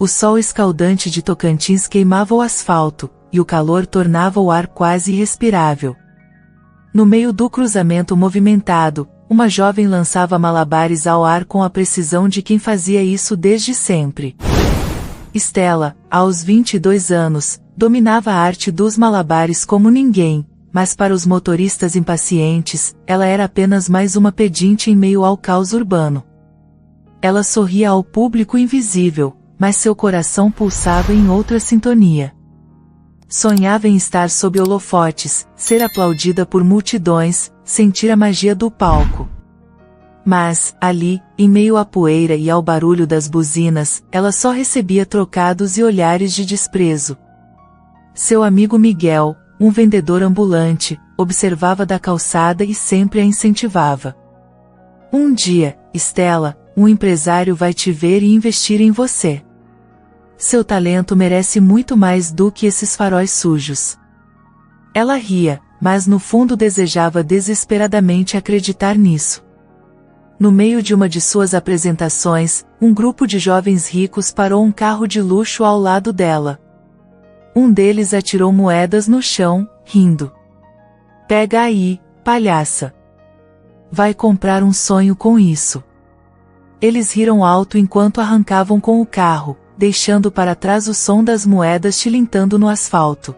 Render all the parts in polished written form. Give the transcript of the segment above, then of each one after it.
O sol escaldante de Tocantins queimava o asfalto, e o calor tornava o ar quase irrespirável. No meio do cruzamento movimentado, uma jovem lançava malabares ao ar com a precisão de quem fazia isso desde sempre. Stella, aos 22 anos, dominava a arte dos malabares como ninguém, mas para os motoristas impacientes, ela era apenas mais uma pedinte em meio ao caos urbano. Ela sorria ao público invisível, mas seu coração pulsava em outra sintonia. Sonhava em estar sob holofotes, ser aplaudida por multidões, sentir a magia do palco. Mas, ali, em meio à poeira e ao barulho das buzinas, ela só recebia trocados e olhares de desprezo. Seu amigo Miguel, um vendedor ambulante, observava da calçada e sempre a incentivava. Um dia, Stella, um empresário vai te ver e investir em você. Seu talento merece muito mais do que esses faróis sujos. Ela ria, mas no fundo desejava desesperadamente acreditar nisso. No meio de uma de suas apresentações, um grupo de jovens ricos parou um carro de luxo ao lado dela. Um deles atirou moedas no chão, rindo. Pega aí, palhaça. Vai comprar um sonho com isso. Eles riram alto enquanto arrancavam com o carro, deixando para trás o som das moedas tilintando no asfalto.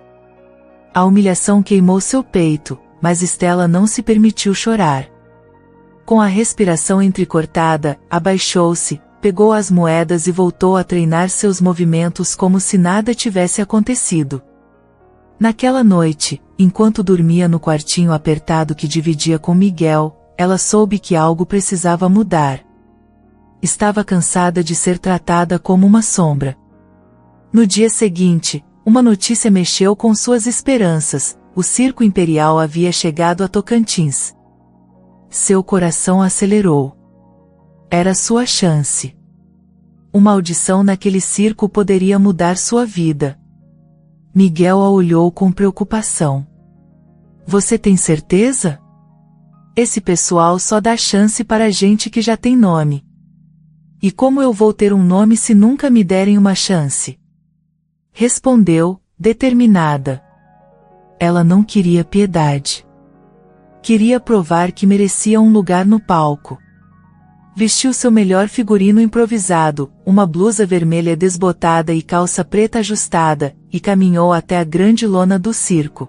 A humilhação queimou seu peito, mas Stella não se permitiu chorar. Com a respiração entrecortada, abaixou-se, pegou as moedas e voltou a treinar seus movimentos como se nada tivesse acontecido. Naquela noite, enquanto dormia no quartinho apertado que dividia com Miguel, ela soube que algo precisava mudar. Estava cansada de ser tratada como uma sombra. No dia seguinte, uma notícia mexeu com suas esperanças: o circo imperial havia chegado a Tocantins. Seu coração acelerou. Era sua chance. Uma audição naquele circo poderia mudar sua vida. Miguel a olhou com preocupação. Você tem certeza? Esse pessoal só dá chance para gente que já tem nome. E como eu vou ter um nome se nunca me derem uma chance? Respondeu, determinada. Ela não queria piedade. Queria provar que merecia um lugar no palco. Vestiu seu melhor figurino improvisado, uma blusa vermelha desbotada e calça preta ajustada, e caminhou até a grande lona do circo.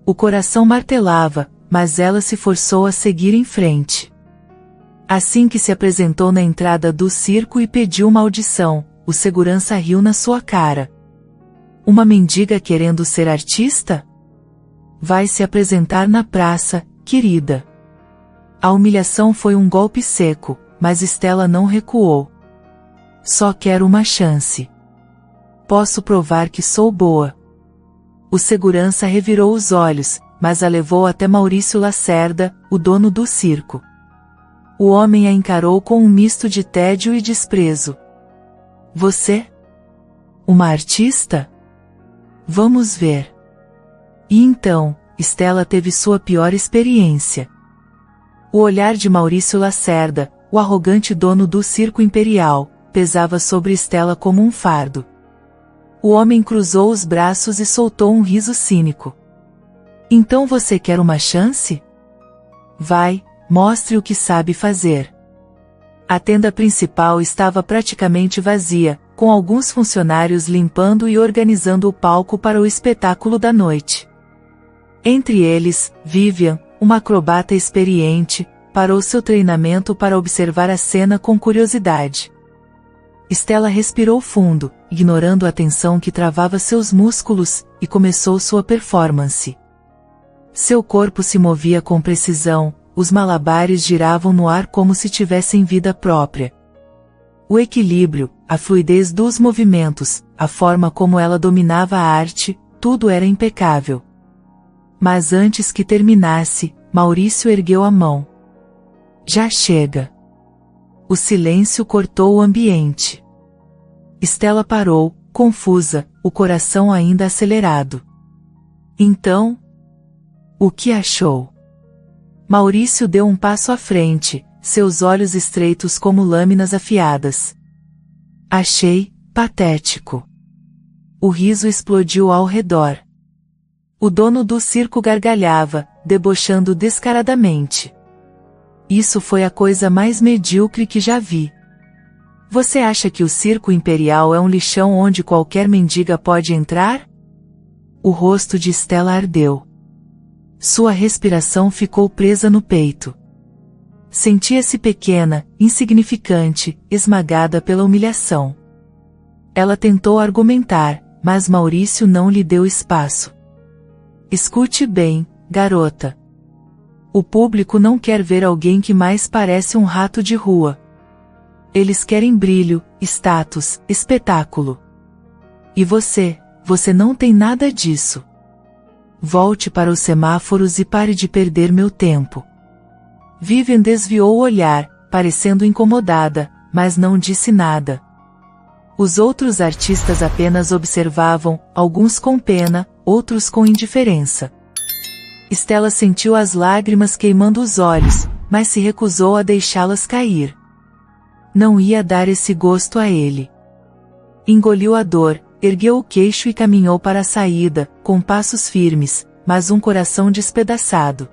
O coração martelava, mas ela se forçou a seguir em frente. Assim que se apresentou na entrada do circo e pediu uma audição, o segurança riu na sua cara. Uma mendiga querendo ser artista? Vai se apresentar na praça, querida. A humilhação foi um golpe seco, mas Stella não recuou. Só quero uma chance. Posso provar que sou boa. O segurança revirou os olhos, mas a levou até Maurício Lacerda, o dono do circo. O homem a encarou com um misto de tédio e desprezo. Você? Uma artista? Vamos ver. E então, Stella teve sua pior experiência. O olhar de Maurício Lacerda, o arrogante dono do circo imperial, pesava sobre Stella como um fardo. O homem cruzou os braços e soltou um riso cínico. Então você quer uma chance? Vai, mostre o que sabe fazer. A tenda principal estava praticamente vazia, com alguns funcionários limpando e organizando o palco para o espetáculo da noite. Entre eles, Vivian, uma acrobata experiente, parou seu treinamento para observar a cena com curiosidade. Stella respirou fundo, ignorando a tensão que travava seus músculos, e começou sua performance. Seu corpo se movia com precisão, os malabares giravam no ar como se tivessem vida própria. O equilíbrio, a fluidez dos movimentos, a forma como ela dominava a arte, tudo era impecável. Mas antes que terminasse, Maurício ergueu a mão. Já chega. O silêncio cortou o ambiente. Stella parou, confusa, o coração ainda acelerado. Então? O que achou? Maurício deu um passo à frente, seus olhos estreitos como lâminas afiadas. Achei, patético. O riso explodiu ao redor. O dono do circo gargalhava, debochando descaradamente. Isso foi a coisa mais medíocre que já vi. Você acha que o circo imperial é um lixão onde qualquer mendiga pode entrar? O rosto de Stella ardeu. Sua respiração ficou presa no peito. Sentia-se pequena, insignificante, esmagada pela humilhação. Ela tentou argumentar, mas Maurício não lhe deu espaço. Escute bem, garota. O público não quer ver alguém que mais parece um rato de rua. Eles querem brilho, status, espetáculo. E você não tem nada disso. Volte para os semáforos e pare de perder meu tempo. Vivian desviou o olhar, parecendo incomodada, mas não disse nada. Os outros artistas apenas observavam, alguns com pena, outros com indiferença. Stella sentiu as lágrimas queimando os olhos, mas se recusou a deixá-las cair. Não ia dar esse gosto a ele. Engoliu a dor, ergueu o queixo e caminhou para a saída, com passos firmes, mas um coração despedaçado.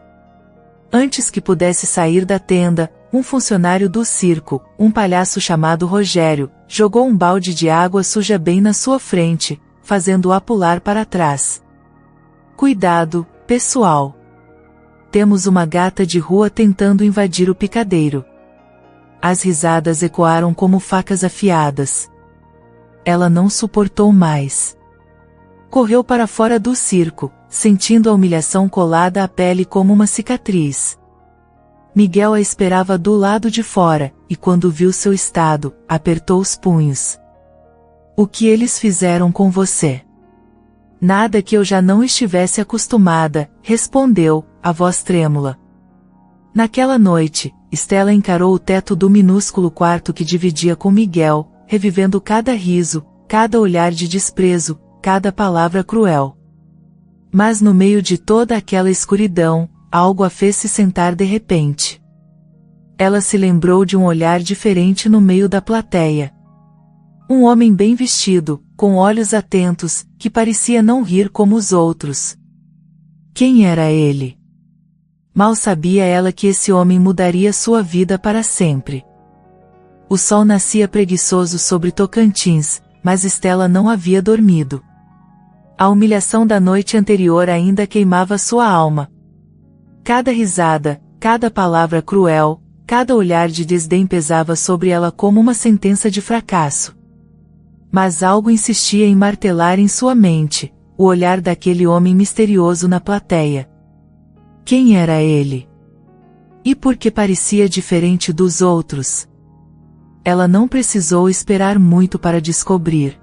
Antes que pudesse sair da tenda, um funcionário do circo, um palhaço chamado Rogério, jogou um balde de água suja bem na sua frente, fazendo-a pular para trás. Cuidado, pessoal. Temos uma gata de rua tentando invadir o picadeiro. As risadas ecoaram como facas afiadas. Ela não suportou mais. Correu para fora do circo, sentindo a humilhação colada à pele como uma cicatriz. Miguel a esperava do lado de fora, e quando viu seu estado, apertou os punhos. O que eles fizeram com você? Nada que eu já não estivesse acostumada, respondeu, a voz trêmula. Naquela noite, Stella encarou o teto do minúsculo quarto que dividia com Miguel, revivendo cada riso, cada olhar de desprezo, cada palavra cruel. Mas no meio de toda aquela escuridão, algo a fez se sentar de repente. Ela se lembrou de um olhar diferente no meio da plateia. Um homem bem vestido, com olhos atentos, que parecia não rir como os outros. Quem era ele? Mal sabia ela que esse homem mudaria sua vida para sempre. O sol nascia preguiçoso sobre Tocantins, mas Stella não havia dormido. A humilhação da noite anterior ainda queimava sua alma. Cada risada, cada palavra cruel, cada olhar de desdém pesava sobre ela como uma sentença de fracasso. Mas algo insistia em martelar em sua mente, o olhar daquele homem misterioso na plateia. Quem era ele? E por que parecia diferente dos outros? Ela não precisou esperar muito para descobrir.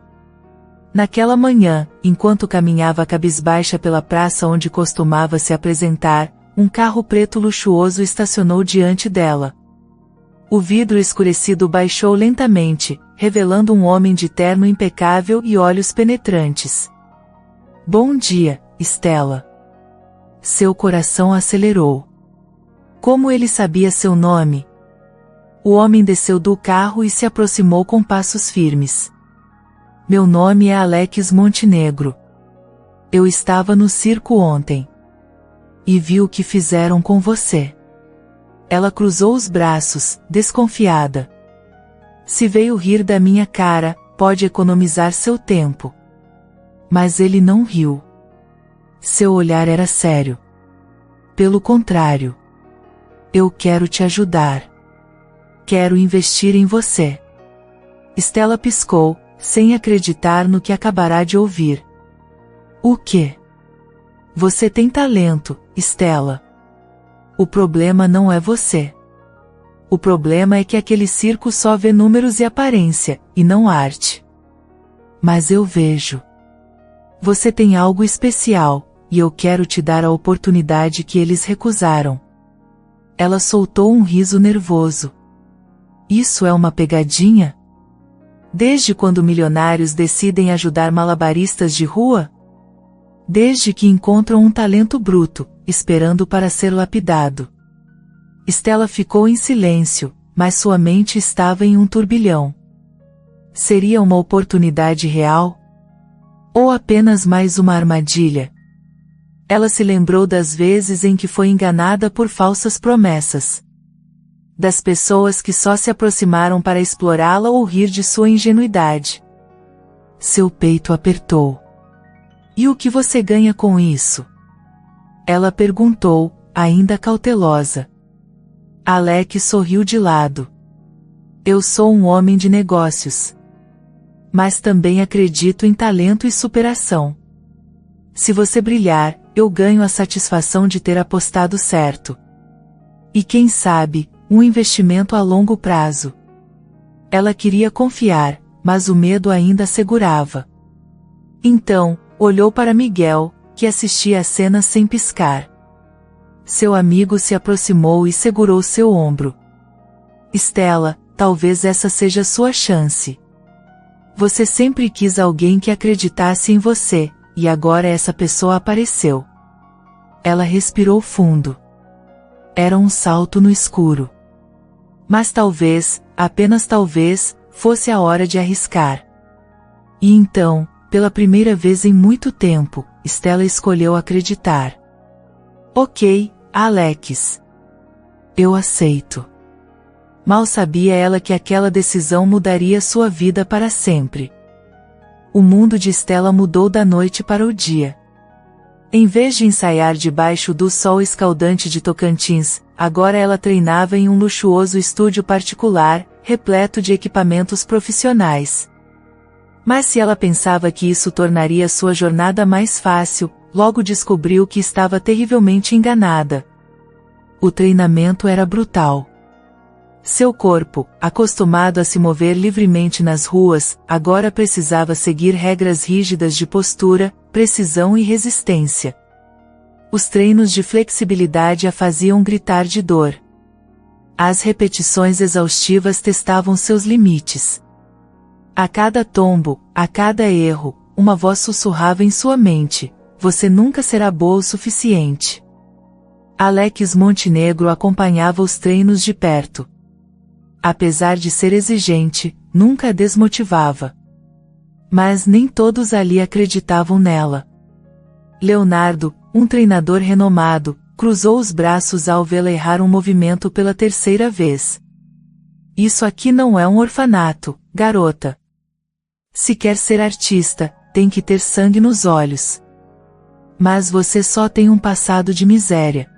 Naquela manhã, enquanto caminhava cabisbaixa pela praça onde costumava se apresentar, um carro preto luxuoso estacionou diante dela. O vidro escurecido baixou lentamente, revelando um homem de terno impecável e olhos penetrantes. Bom dia, Stella. Seu coração acelerou. Como ele sabia seu nome? O homem desceu do carro e se aproximou com passos firmes. Meu nome é Alex Montenegro. Eu estava no circo ontem. E vi o que fizeram com você. Ela cruzou os braços, desconfiada. Se veio rir da minha cara, pode economizar seu tempo. Mas ele não riu. Seu olhar era sério. Pelo contrário. Eu quero te ajudar. Quero investir em você. Stella piscou, sem acreditar no que acabará de ouvir. O quê? Você tem talento, Stella. O problema não é você. O problema é que aquele circo só vê números e aparência, e não arte. Mas eu vejo. Você tem algo especial, e eu quero te dar a oportunidade que eles recusaram. Ela soltou um riso nervoso. Isso é uma pegadinha? Desde quando milionários decidem ajudar malabaristas de rua? Desde que encontram um talento bruto, esperando para ser lapidado. Stella ficou em silêncio, mas sua mente estava em um turbilhão. Seria uma oportunidade real? Ou apenas mais uma armadilha? Ela se lembrou das vezes em que foi enganada por falsas promessas. Das pessoas que só se aproximaram para explorá-la ou rir de sua ingenuidade. Seu peito apertou. E o que você ganha com isso? Ela perguntou, ainda cautelosa. Alex sorriu de lado. Eu sou um homem de negócios. Mas também acredito em talento e superação. Se você brilhar, eu ganho a satisfação de ter apostado certo. E quem sabe, um investimento a longo prazo. Ela queria confiar, mas o medo ainda a segurava. Então, olhou para Miguel, que assistia a cena sem piscar. Seu amigo se aproximou e segurou seu ombro. Stella, talvez essa seja sua chance. Você sempre quis alguém que acreditasse em você, e agora essa pessoa apareceu. Ela respirou fundo. Era um salto no escuro. Mas talvez, apenas talvez, fosse a hora de arriscar. E então, pela primeira vez em muito tempo, Stella escolheu acreditar. Ok, Alex. Eu aceito. Mal sabia ela que aquela decisão mudaria sua vida para sempre. O mundo de Stella mudou da noite para o dia. Em vez de ensaiar debaixo do sol escaldante de Tocantins, agora ela treinava em um luxuoso estúdio particular, repleto de equipamentos profissionais. Mas se ela pensava que isso tornaria sua jornada mais fácil, logo descobriu que estava terrivelmente enganada. O treinamento era brutal. Seu corpo, acostumado a se mover livremente nas ruas, agora precisava seguir regras rígidas de postura, precisão e resistência. Os treinos de flexibilidade a faziam gritar de dor. As repetições exaustivas testavam seus limites. A cada tombo, a cada erro, uma voz sussurrava em sua mente: você nunca será boa o suficiente. Alex Montenegro acompanhava os treinos de perto. Apesar de ser exigente, nunca a desmotivava. Mas nem todos ali acreditavam nela. Leonardo, um treinador renomado, cruzou os braços ao vê-la errar um movimento pela terceira vez. Isso aqui não é um orfanato, garota. Se quer ser artista, tem que ter sangue nos olhos. Mas você só tem um passado de miséria.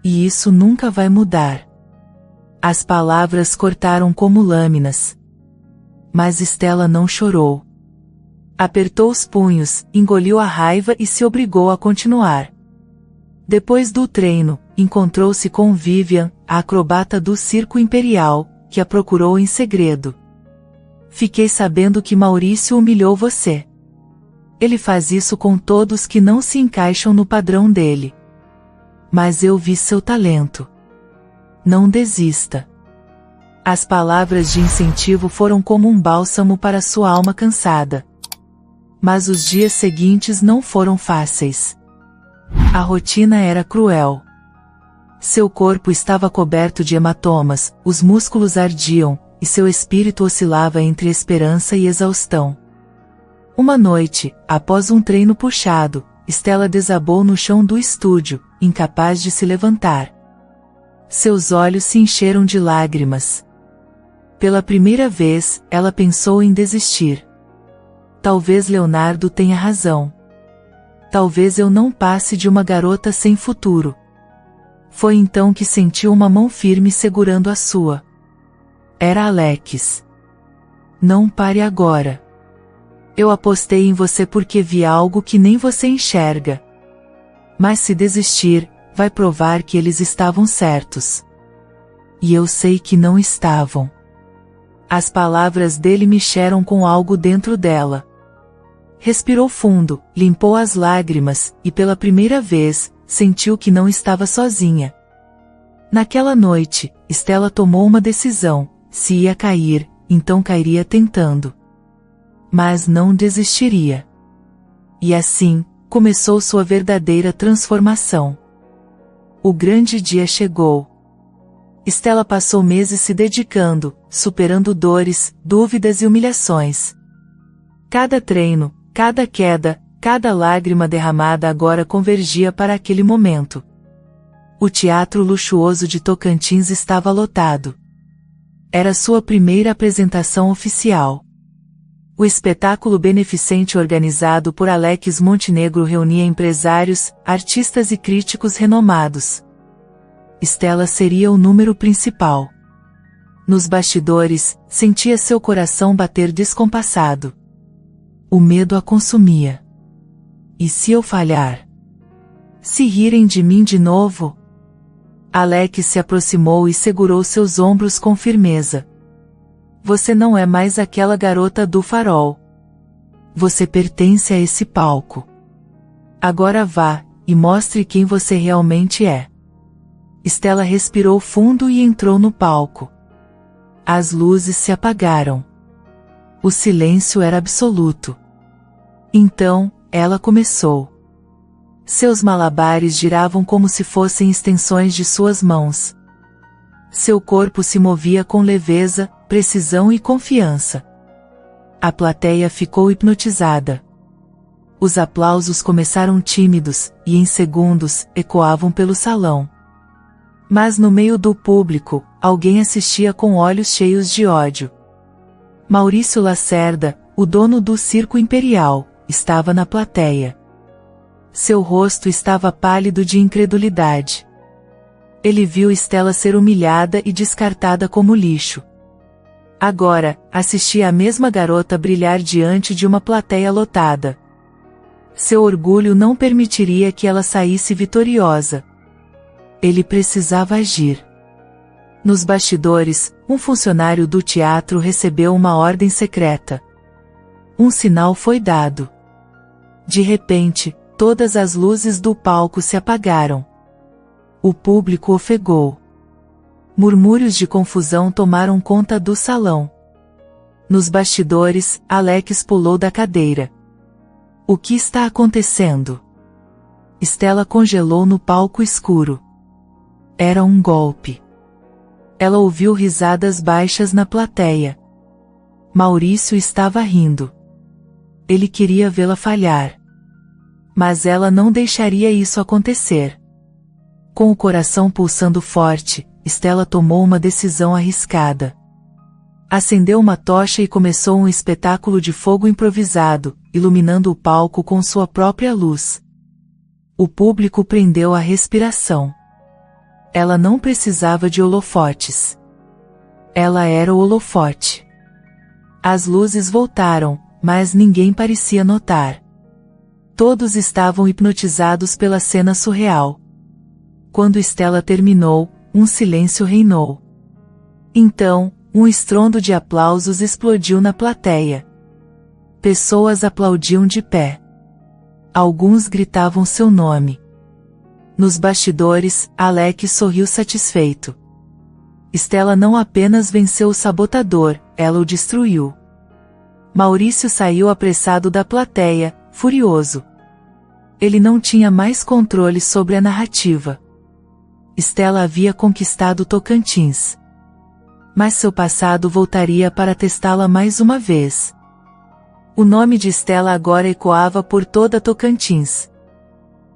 E isso nunca vai mudar. As palavras cortaram como lâminas. Mas Stella não chorou. Apertou os punhos, engoliu a raiva e se obrigou a continuar. Depois do treino, encontrou-se com Vivian, a acrobata do Circo Imperial, que a procurou em segredo. Fiquei sabendo que Maurício humilhou você. Ele faz isso com todos que não se encaixam no padrão dele. Mas eu vi seu talento. Não desista. As palavras de incentivo foram como um bálsamo para sua alma cansada. Mas os dias seguintes não foram fáceis. A rotina era cruel. Seu corpo estava coberto de hematomas, os músculos ardiam, e seu espírito oscilava entre esperança e exaustão. Uma noite, após um treino puxado, Stella desabou no chão do estúdio, incapaz de se levantar. Seus olhos se encheram de lágrimas. Pela primeira vez, ela pensou em desistir. Talvez Leonardo tenha razão. Talvez eu não passe de uma garota sem futuro. Foi então que sentiu uma mão firme segurando a sua. Era Alex. Não pare agora. Eu apostei em você porque vi algo que nem você enxerga. Mas se desistir, vai provar que eles estavam certos. E eu sei que não estavam. As palavras dele mexeram com algo dentro dela. Respirou fundo, limpou as lágrimas, e pela primeira vez, sentiu que não estava sozinha. Naquela noite, Stella tomou uma decisão: se ia cair, então cairia tentando. Mas não desistiria. E assim, começou sua verdadeira transformação. O grande dia chegou. Stella passou meses se dedicando, superando dores, dúvidas e humilhações. Cada treino, cada queda, cada lágrima derramada agora convergia para aquele momento. O teatro luxuoso de Tocantins estava lotado. Era sua primeira apresentação oficial. O espetáculo beneficente organizado por Alex Montenegro reunia empresários, artistas e críticos renomados. Stella seria o número principal. Nos bastidores, sentia seu coração bater descompassado. O medo a consumia. E se eu falhar? Se rirem de mim de novo? Alex se aproximou e segurou seus ombros com firmeza. Você não é mais aquela garota do farol. Você pertence a esse palco. Agora vá, e mostre quem você realmente é. Stella respirou fundo e entrou no palco. As luzes se apagaram. O silêncio era absoluto. Então, ela começou. Seus malabares giravam como se fossem extensões de suas mãos. Seu corpo se movia com leveza, precisão e confiança. A plateia ficou hipnotizada. Os aplausos começaram tímidos, e em segundos, ecoavam pelo salão. Mas no meio do público, alguém assistia com olhos cheios de ódio. Maurício Lacerda, o dono do Circo Imperial, estava na plateia. Seu rosto estava pálido de incredulidade. Ele viu Stella ser humilhada e descartada como lixo. Agora, assistia a mesma garota brilhar diante de uma plateia lotada. Seu orgulho não permitiria que ela saísse vitoriosa. Ele precisava agir. Nos bastidores, um funcionário do teatro recebeu uma ordem secreta. Um sinal foi dado. De repente, todas as luzes do palco se apagaram. O público ofegou. Murmúrios de confusão tomaram conta do salão. Nos bastidores, Alex pulou da cadeira. O que está acontecendo? Stella congelou no palco escuro. Era um golpe. Ela ouviu risadas baixas na plateia. Maurício estava rindo. Ele queria vê-la falhar. Mas ela não deixaria isso acontecer. Com o coração pulsando forte, Stella tomou uma decisão arriscada. Acendeu uma tocha e começou um espetáculo de fogo improvisado, iluminando o palco com sua própria luz. O público prendeu a respiração. Ela não precisava de holofotes. Ela era o holofote. As luzes voltaram, mas ninguém parecia notar. Todos estavam hipnotizados pela cena surreal. Quando Stella terminou, um silêncio reinou. Então, um estrondo de aplausos explodiu na plateia. Pessoas aplaudiam de pé. Alguns gritavam seu nome. Nos bastidores, Alex sorriu satisfeito. Stella não apenas venceu o sabotador, ela o destruiu. Maurício saiu apressado da plateia, furioso. Ele não tinha mais controle sobre a narrativa. Stella havia conquistado Tocantins. Mas seu passado voltaria para testá-la mais uma vez. O nome de Stella agora ecoava por toda Tocantins.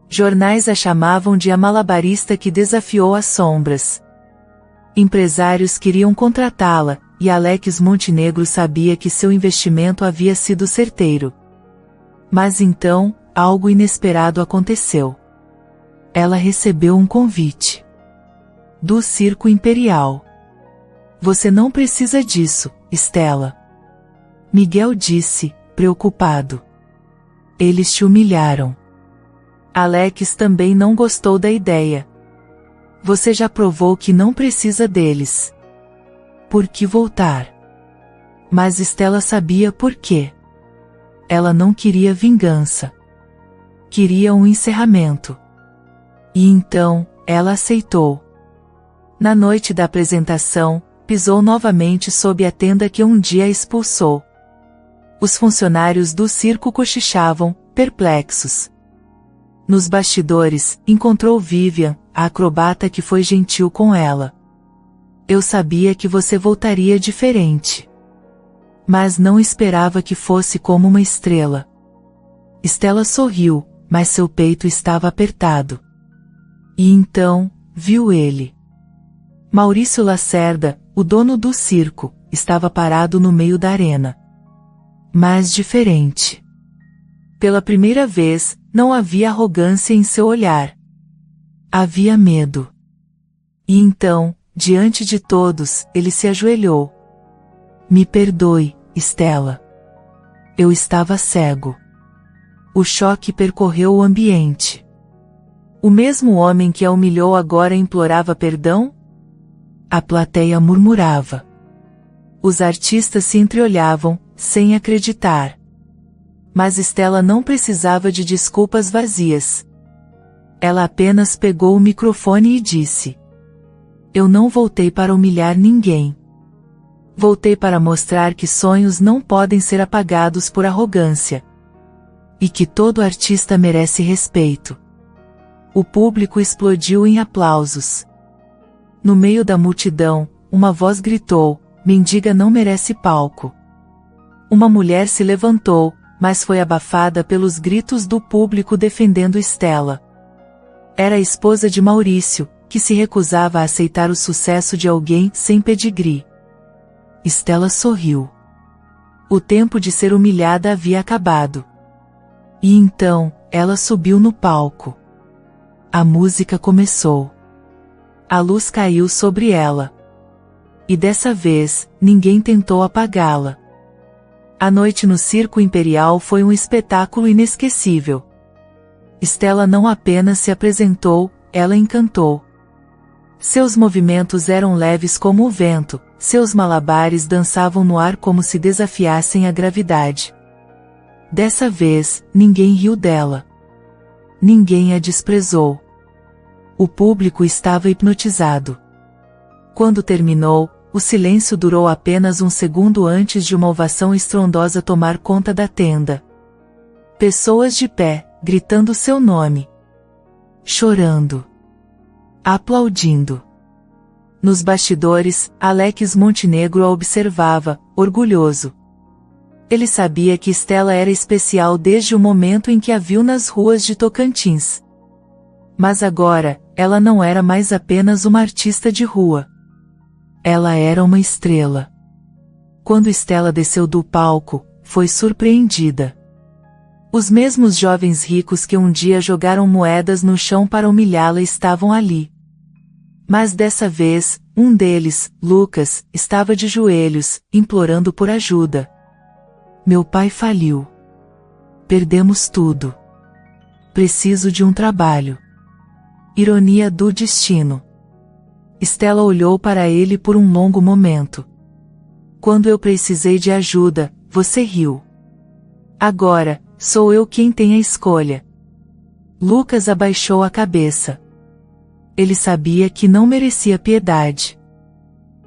Jornais a chamavam de a malabarista que desafiou as sombras. Empresários queriam contratá-la, e Alex Montenegro sabia que seu investimento havia sido certeiro. Mas então, algo inesperado aconteceu. Ela recebeu um convite. Do Circo Imperial. Você não precisa disso, Stella. Miguel disse, preocupado. Eles te humilharam. Alex também não gostou da ideia. Você já provou que não precisa deles. Por que voltar? Mas Stella sabia por quê. Ela não queria vingança. Queria um encerramento. E então, ela aceitou. Na noite da apresentação, pisou novamente sob a tenda que um dia a expulsou. Os funcionários do circo cochichavam, perplexos. Nos bastidores, encontrou Vivian, a acrobata que foi gentil com ela. Eu sabia que você voltaria diferente. Mas não esperava que fosse como uma estrela. Stella sorriu, mas seu peito estava apertado. E então, viu ele. Maurício Lacerda, o dono do circo, estava parado no meio da arena. Mas diferente. Pela primeira vez, não havia arrogância em seu olhar. Havia medo. E então, diante de todos, ele se ajoelhou. Me perdoe, Stella. Eu estava cego. O choque percorreu o ambiente. O mesmo homem que a humilhou agora implorava perdão? A plateia murmurava. Os artistas se entreolhavam, sem acreditar. Mas Stella não precisava de desculpas vazias. Ela apenas pegou o microfone e disse: Eu não voltei para humilhar ninguém. Voltei para mostrar que sonhos não podem ser apagados por arrogância. E que todo artista merece respeito. O público explodiu em aplausos. No meio da multidão, uma voz gritou: Mendiga não merece palco. Uma mulher se levantou, mas foi abafada pelos gritos do público defendendo Stella. Era a esposa de Maurício, que se recusava a aceitar o sucesso de alguém sem pedigree. Stella sorriu. O tempo de ser humilhada havia acabado. E então, ela subiu no palco. A música começou. A luz caiu sobre ela. E dessa vez, ninguém tentou apagá-la. A noite no Circo Imperial foi um espetáculo inesquecível. Stella não apenas se apresentou, ela encantou. Seus movimentos eram leves como o vento, seus malabares dançavam no ar como se desafiassem a gravidade. Dessa vez, ninguém riu dela. Ninguém a desprezou. O público estava hipnotizado. Quando terminou, o silêncio durou apenas um segundo antes de uma ovação estrondosa tomar conta da tenda. Pessoas de pé, gritando seu nome. Chorando. Aplaudindo. Nos bastidores, Alex Montenegro a observava, orgulhoso. Ele sabia que Stella era especial desde o momento em que a viu nas ruas de Tocantins. Mas agora, ela não era mais apenas uma artista de rua. Ela era uma estrela. Quando Stella desceu do palco, foi surpreendida. Os mesmos jovens ricos que um dia jogaram moedas no chão para humilhá-la estavam ali. Mas dessa vez, um deles, Lucas, estava de joelhos, implorando por ajuda. Meu pai faliu. Perdemos tudo. Preciso de um trabalho. Ironia do destino. Stella olhou para ele por um longo momento. Quando eu precisei de ajuda, você riu. Agora, sou eu quem tem a escolha. Lucas abaixou a cabeça. Ele sabia que não merecia piedade.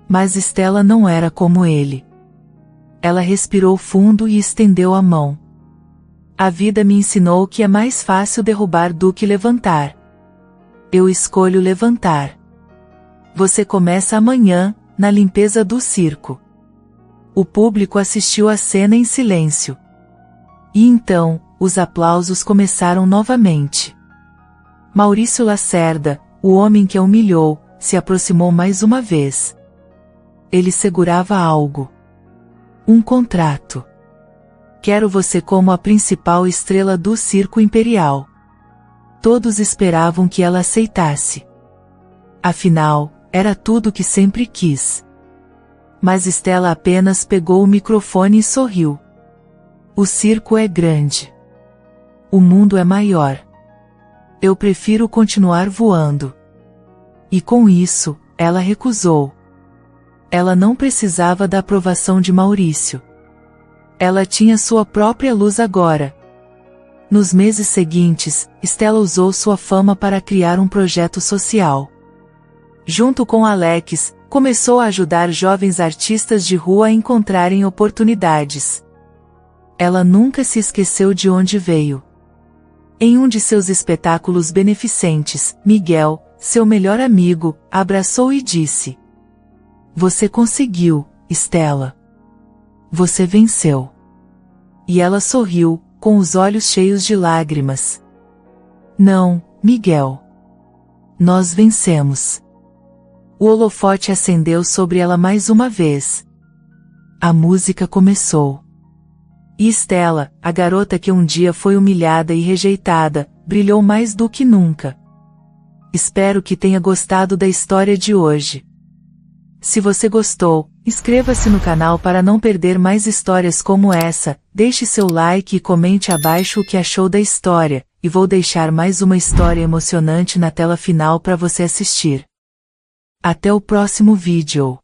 Mas Stella não era como ele. Ela respirou fundo e estendeu a mão. A vida me ensinou que é mais fácil derrubar do que levantar. Eu escolho levantar. Você começa amanhã, na limpeza do circo. O público assistiu à cena em silêncio. E então, os aplausos começaram novamente. Maurício Lacerda, o homem que a humilhou, se aproximou mais uma vez. Ele segurava algo. Um contrato. Quero você como a principal estrela do Circo Imperial. Todos esperavam que ela aceitasse. Afinal, era tudo que sempre quis. Mas Stella apenas pegou o microfone e sorriu. O circo é grande. O mundo é maior. Eu prefiro continuar voando. E com isso, ela recusou. Ela não precisava da aprovação de Maurício. Ela tinha sua própria luz agora. Nos meses seguintes, Stella usou sua fama para criar um projeto social. Junto com Alex, começou a ajudar jovens artistas de rua a encontrarem oportunidades. Ela nunca se esqueceu de onde veio. Em um de seus espetáculos beneficentes, Miguel, seu melhor amigo, abraçou e disse: Você conseguiu, Stella. Você venceu. E ela sorriu, com os olhos cheios de lágrimas. Não, Miguel. Nós vencemos. O holofote acendeu sobre ela mais uma vez. A música começou. E Stella, a garota que um dia foi humilhada e rejeitada, brilhou mais do que nunca. Espero que tenha gostado da história de hoje. Se você gostou, inscreva-se no canal para não perder mais histórias como essa, deixe seu like e comente abaixo o que achou da história, e vou deixar mais uma história emocionante na tela final para você assistir. Até o próximo vídeo.